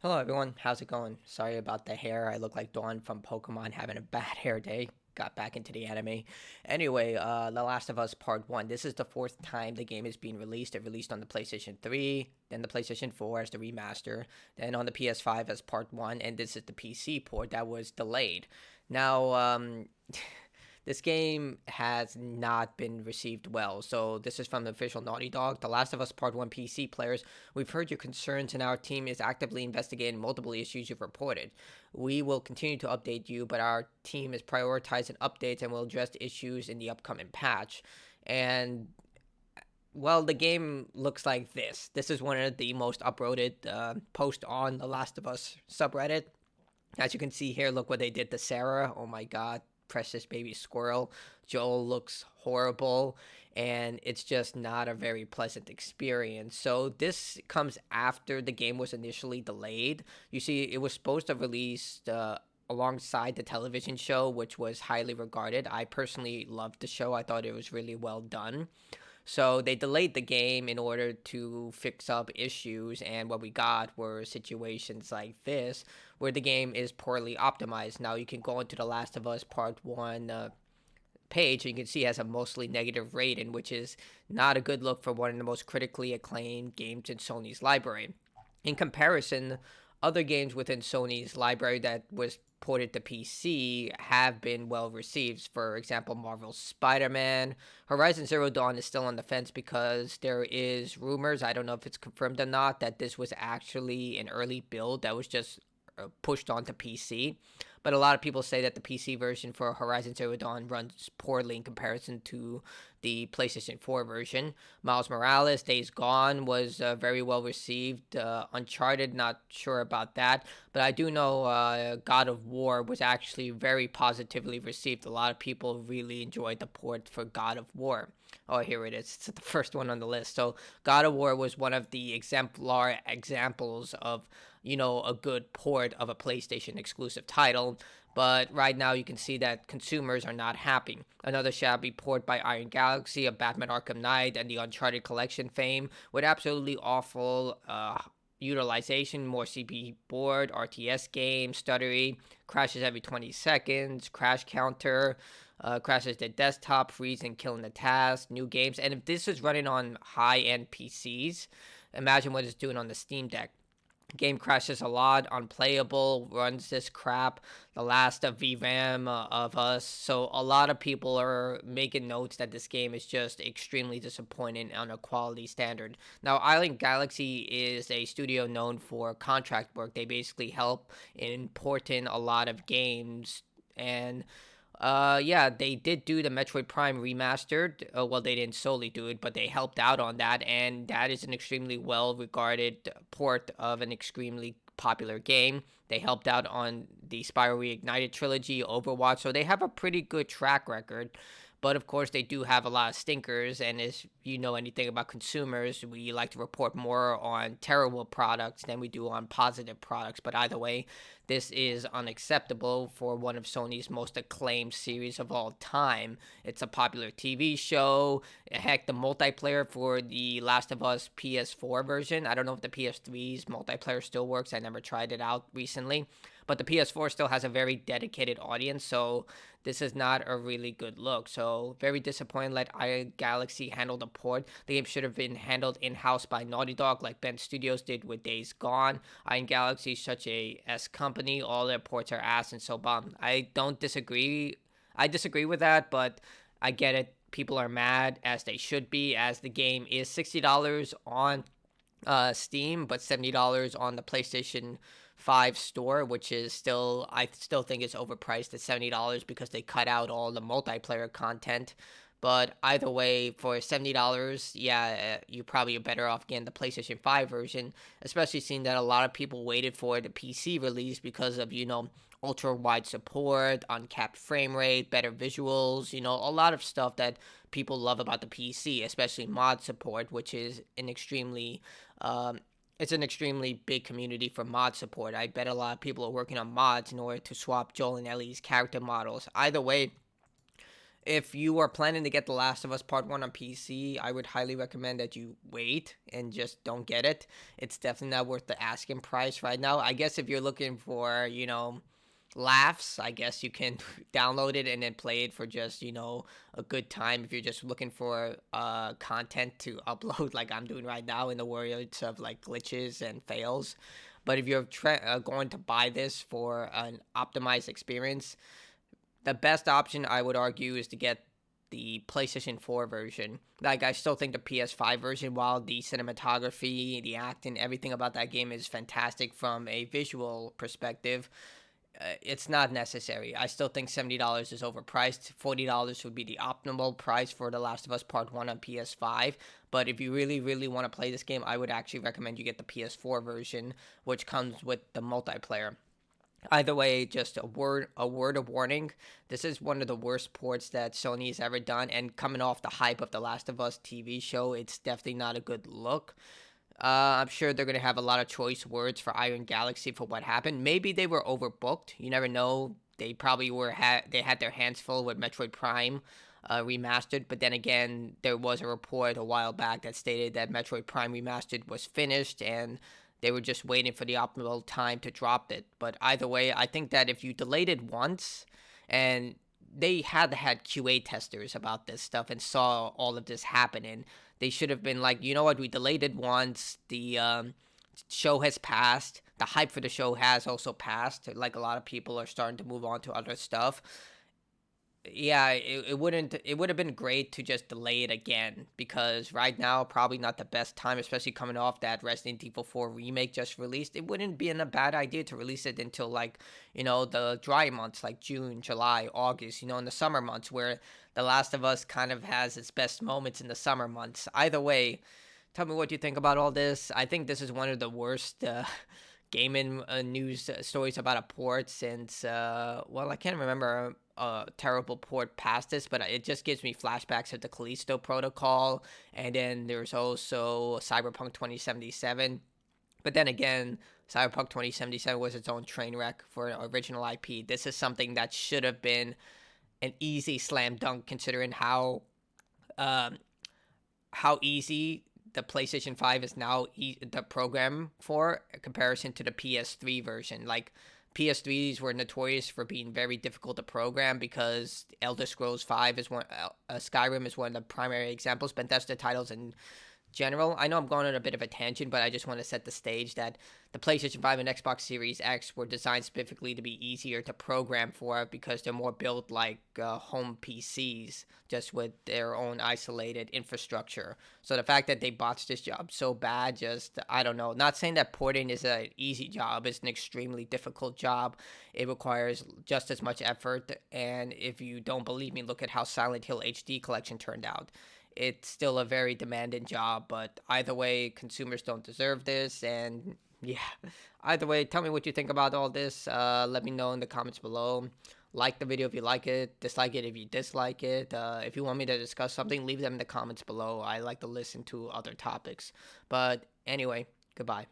Hello everyone, how's it going? Sorry about the hair. I look like Dawn from Pokemon having a bad hair day. Got back into the anime. Anyway, The Last of Us Part 1. This is the fourth time the game is being released. It released on the PlayStation 3, then the PlayStation 4 as the remaster, then on the PS5 as Part 1, and this is the PC port that was delayed. Now, this game has not been received well. So this is from the official Naughty Dog. The Last of Us Part 1 PC players, we've heard your concerns and our team is actively investigating multiple issues you've reported. We will continue to update you, but our team is prioritizing updates and will address issues in the upcoming patch. And well, the game looks like this. This is one of the most upvoted posts on the Last of Us subreddit. As you can see here, look what they did to Sarah. Oh my god, precious baby squirrel. Joel looks horrible, and it's just not a very pleasant experience. So this comes after the game was initially delayed. You see, it was supposed to release alongside the television show, which was highly regarded. I personally loved the show. I thought it was really well done. So they delayed the game in order to fix up issues, and what we got were situations like this, where the game is poorly optimized. Now you can go into The Last of Us Part 1 page, and you can see it has a mostly negative rating, which is not a good look for one of the most critically acclaimed games in Sony's library. In comparison, other games within Sony's library that was ported to PC have been well received. For example, Marvel's Spider-Man. Horizon Zero Dawn is still on the fence because there is rumors, I don't know if it's confirmed or not, that this was actually an early build that was just pushed onto PC. But a lot of people say that the PC version for Horizon Zero Dawn runs poorly in comparison to the PlayStation 4 version. Miles Morales, Days Gone was very well received. Uncharted, not sure about that. But I do know God of War was actually very positively received. A lot of people really enjoyed the port for God of War. Oh, here it is. It's the first one on the list. So, God of War was one of the exemplar examples of, a good port of a PlayStation exclusive title. But right now, you can see that consumers are not happy. Another shabby port by Iron Galaxy of Batman Arkham Knight and the Uncharted Collection fame, with absolutely awful utilization, more CPU board, RTS game, stuttery, crashes every 20 seconds, crash counter, crashes the desktop, freezing, killing the task, new games. And if this is running on high end PCs, imagine what it's doing on the Steam Deck. Game crashes a lot, unplayable, runs this crap, the last of VRAM of us. So a lot of people are making notes that this game is just extremely disappointing on a quality standard. Now, Island Galaxy is a studio known for contract work. They basically help in porting a lot of games, and yeah, they did do the Metroid Prime remastered. Well, they didn't solely do it, but they helped out on that, and that is an extremely well regarded port of an extremely popular game. They helped out on the Spyro Reignited trilogy, Overwatch, so they have a pretty good track record. But of course, they do have a lot of stinkers, and as you know anything about consumers, we like to report more on terrible products than we do on positive products. But either way, this is unacceptable for one of Sony's most acclaimed series of all time. It's a popular TV show. Heck, the multiplayer for the Last of Us PS4 version, I don't know if the PS3's multiplayer still works. I never tried it out recently. But the PS4 still has a very dedicated audience, so this is not a really good look. So very disappointed. Let iGalaxy handle the port. The game should have been handled in-house by Naughty Dog, like Ben Studios did with Days Gone. Iron Galaxy is such a S company. All their ports are ass and so bummed. I don't disagree. I disagree with that, but I get it. People are mad, as they should be, as the game is $60 on Steam, but $70 on the PlayStation 5 store, which is still, I still think it's overpriced at $70 because they cut out all the multiplayer content. But either way, for $70, yeah, you probably are better off getting the PlayStation 5 version, especially seeing that a lot of people waited for the PC release because of, ultra wide support, uncapped frame rate, better visuals, a lot of stuff that people love about the PC, especially mod support, which is an extremely it's an extremely big community for mod support. I bet a lot of people are working on mods in order to swap Joel and Ellie's character models. Either way, If you are planning to get The Last of Us Part 1 on PC, I would highly recommend that you wait and just don't get it. It's definitely not worth the asking price right now. I guess if you're looking for, laughs, I guess you can download it and then play it for just, a good time. If you're just looking for content to upload like I'm doing right now in the words of like glitches and fails. But if you're going to buy this for an optimized experience, the best option I would argue is to get the PlayStation 4 version. Like, I still think the PS5 version, while the cinematography, the acting, everything about that game is fantastic from a visual perspective, it's not necessary. I still think $70 is overpriced. $40 would be the optimal price for The Last of Us Part 1 on PS5. But if you really, really want to play this game, I would actually recommend you get the PS4 version, which comes with the multiplayer. Either way, just a word of warning. This is one of the worst ports that Sony has ever done, and coming off the hype of the Last of Us TV show, it's definitely not a good look. I'm sure they're gonna have a lot of choice words for Iron Galaxy for what happened. Maybe they were overbooked. You never know. They probably they had their hands full with Metroid Prime remastered. But then again, there was a report a while back that stated that Metroid Prime remastered was finished and they were just waiting for the optimal time to drop it. But either way, I think that if you delayed it once, and they had QA testers about this stuff and saw all of this happening, they should have been like, you know what, we delayed it once. The show has passed. The hype for the show has also passed. Like, a lot of people are starting to move on to other stuff. Yeah, it would have been great to just delay it again, because right now probably not the best time, especially coming off that Resident Evil 4 remake just released. It wouldn't be a bad idea to release it until, like, the dry months like June, July, August, in the summer months, where The Last of Us kind of has its best moments in the summer months. Either way, tell me what you think about all this. I think this is one of the worst gaming news stories about a port since, well, I can't remember a terrible port past this, but it just gives me flashbacks of the Callisto Protocol, and then there's also Cyberpunk 2077. But then again, Cyberpunk 2077 was its own train wreck for an original IP. This is something that should have been an easy slam dunk, considering um, how easy the PlayStation 5 is now the program for, in comparison to the PS3 version. Like, PS3s were notorious for being very difficult to program because Elder Scrolls 5 is Skyrim is one of the primary examples. Bethesda titles in general. I know I'm going on a bit of a tangent, but I just want to set the stage that the PlayStation 5 and Xbox Series X were designed specifically to be easier to program for, because they're more built like home PCs, just with their own isolated infrastructure. So the fact that they botched this job so bad, just, I don't know. Not saying that porting is an easy job. It's an extremely difficult job. It requires just as much effort. And if you don't believe me, look at how Silent Hill HD Collection turned out. It's still a very demanding job, but either way, consumers don't deserve this. And yeah, either way, tell me what you think about all this. Let me know in the comments below. Like the video if you like it, dislike it if you dislike it. If you want me to discuss something, leave them in the comments below. I like to listen to other topics. But anyway, goodbye.